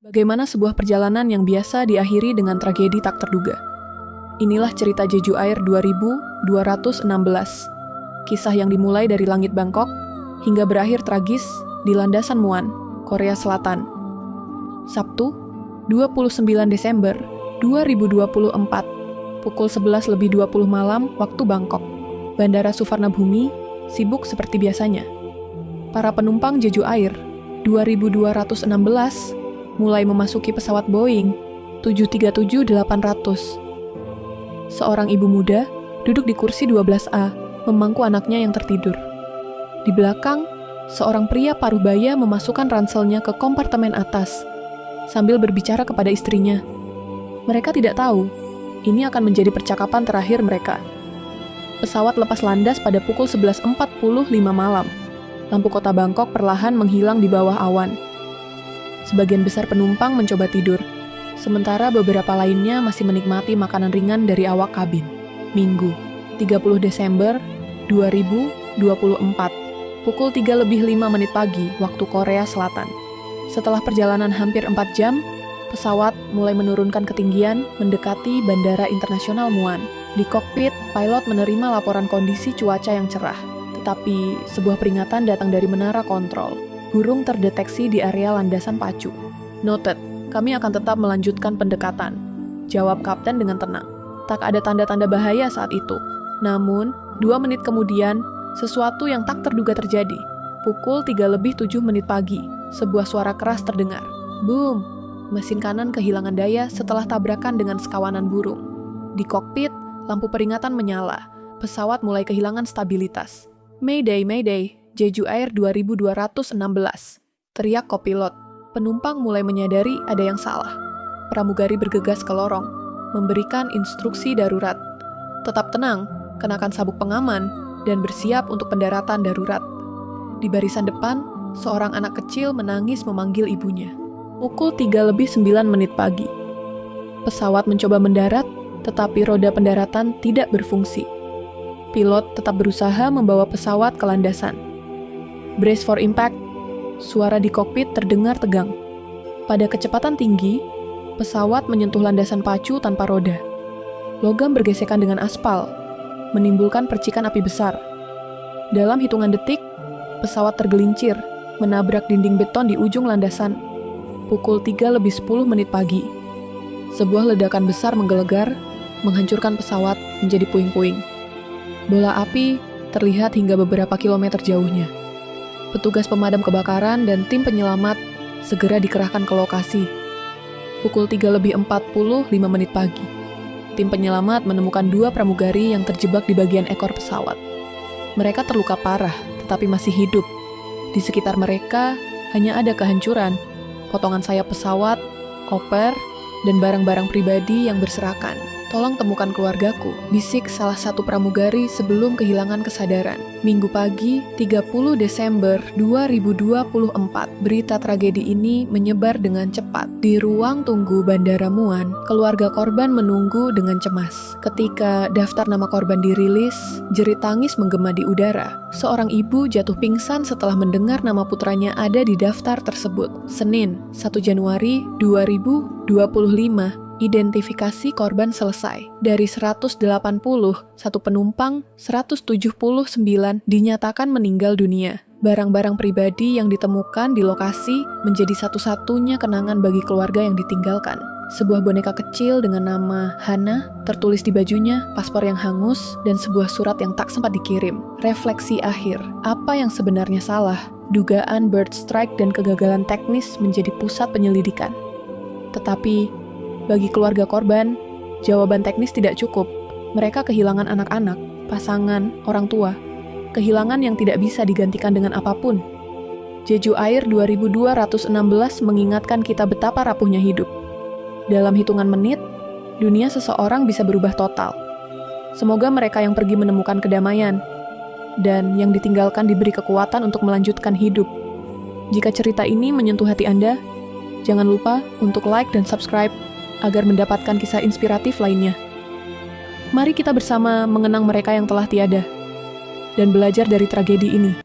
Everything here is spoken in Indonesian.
Bagaimana sebuah perjalanan yang biasa diakhiri dengan tragedi tak terduga. Inilah cerita Jeju Air 2216. Kisah yang dimulai dari langit Bangkok hingga berakhir tragis di landasan Muan, Korea Selatan. Sabtu, 29 Desember 2024, pukul 11:20 malam waktu Bangkok. Bandara Suvarnabhumi sibuk seperti biasanya. Para penumpang Jeju Air 2216 mulai memasuki pesawat Boeing 737-800. Seorang ibu muda duduk di kursi 12A, memangku anaknya yang tertidur. Di belakang, seorang pria paruh baya memasukkan ranselnya ke kompartemen atas, sambil berbicara kepada istrinya. Mereka tidak tahu, ini akan menjadi percakapan terakhir mereka. Pesawat lepas landas pada pukul 11.45 malam. Lampu kota Bangkok perlahan menghilang di bawah awan. Sebagian besar penumpang mencoba tidur, sementara beberapa lainnya masih menikmati makanan ringan dari awak kabin. Minggu, 30 Desember 2024, pukul 3:05 pagi waktu Korea Selatan. Setelah perjalanan hampir 4 jam, pesawat mulai menurunkan ketinggian mendekati Bandara Internasional Muan. Di kokpit, pilot menerima laporan kondisi cuaca yang cerah, tetapi sebuah peringatan datang dari menara kontrol. Burung terdeteksi di area landasan pacu. Noted, kami akan tetap melanjutkan pendekatan, jawab kapten dengan tenang. Tak ada tanda-tanda bahaya saat itu. Namun, 2 menit kemudian, sesuatu yang tak terduga terjadi. Pukul 3:07 pagi, sebuah suara keras terdengar. Boom! Mesin kanan kehilangan daya setelah tabrakan dengan sekawanan burung. Di kokpit, lampu peringatan menyala. Pesawat mulai kehilangan stabilitas. Mayday, Mayday! Jeju Air 2216, teriak kopilot. Penumpang mulai menyadari ada yang salah. Pramugari bergegas ke lorong, memberikan instruksi darurat. Tetap tenang, kenakan sabuk pengaman, dan bersiap untuk pendaratan darurat. Di barisan depan, seorang anak kecil menangis memanggil ibunya. Pukul 3:09 pagi. Pesawat mencoba mendarat, tetapi roda pendaratan tidak berfungsi. Pilot tetap berusaha membawa pesawat ke landasan. Brace for impact, suara di kokpit terdengar tegang. Pada kecepatan tinggi, pesawat menyentuh landasan pacu tanpa roda. Logam bergesekan dengan aspal, menimbulkan percikan api besar. Dalam hitungan detik, pesawat tergelincir, menabrak dinding beton di ujung landasan. Pukul 3:10 pagi. Sebuah ledakan besar menggelegar, menghancurkan pesawat menjadi puing-puing. Bola api terlihat hingga beberapa kilometer jauhnya. Petugas pemadam kebakaran dan tim penyelamat segera dikerahkan ke lokasi. Pukul 3:45 pagi, tim penyelamat menemukan 2 pramugari yang terjebak di bagian ekor pesawat. Mereka terluka parah, tetapi masih hidup. Di sekitar mereka hanya ada kehancuran, potongan sayap pesawat, koper, dan barang-barang pribadi yang berserakan. Tolong temukan keluargaku, bisik salah satu pramugari sebelum kehilangan kesadaran. Minggu pagi, 30 Desember 2024, berita tragedi ini menyebar dengan cepat. Di ruang tunggu Bandara Muan, keluarga korban menunggu dengan cemas. Ketika daftar nama korban dirilis, jerit tangis menggema di udara. Seorang ibu jatuh pingsan setelah mendengar nama putranya ada di daftar tersebut. Senin, 1 Januari 2025. Identifikasi korban selesai. Dari 181 penumpang, 179 dinyatakan meninggal dunia. Barang-barang pribadi yang ditemukan di lokasi menjadi satu-satunya kenangan bagi keluarga yang ditinggalkan. Sebuah boneka kecil dengan nama Hana tertulis di bajunya, paspor yang hangus, dan sebuah surat yang tak sempat dikirim. Refleksi akhir. Apa yang sebenarnya salah? Dugaan bird strike dan kegagalan teknis menjadi pusat penyelidikan. Tetapi bagi keluarga korban, jawaban teknis tidak cukup. Mereka kehilangan anak-anak, pasangan, orang tua. Kehilangan yang tidak bisa digantikan dengan apapun. Jeju Air 2216 mengingatkan kita betapa rapuhnya hidup. Dalam hitungan menit, dunia seseorang bisa berubah total. Semoga mereka yang pergi menemukan kedamaian, dan yang ditinggalkan diberi kekuatan untuk melanjutkan hidup. Jika cerita ini menyentuh hati Anda, jangan lupa untuk like dan subscribe agar mendapatkan kisah inspiratif lainnya. Mari kita bersama mengenang mereka yang telah tiada dan belajar dari tragedi ini.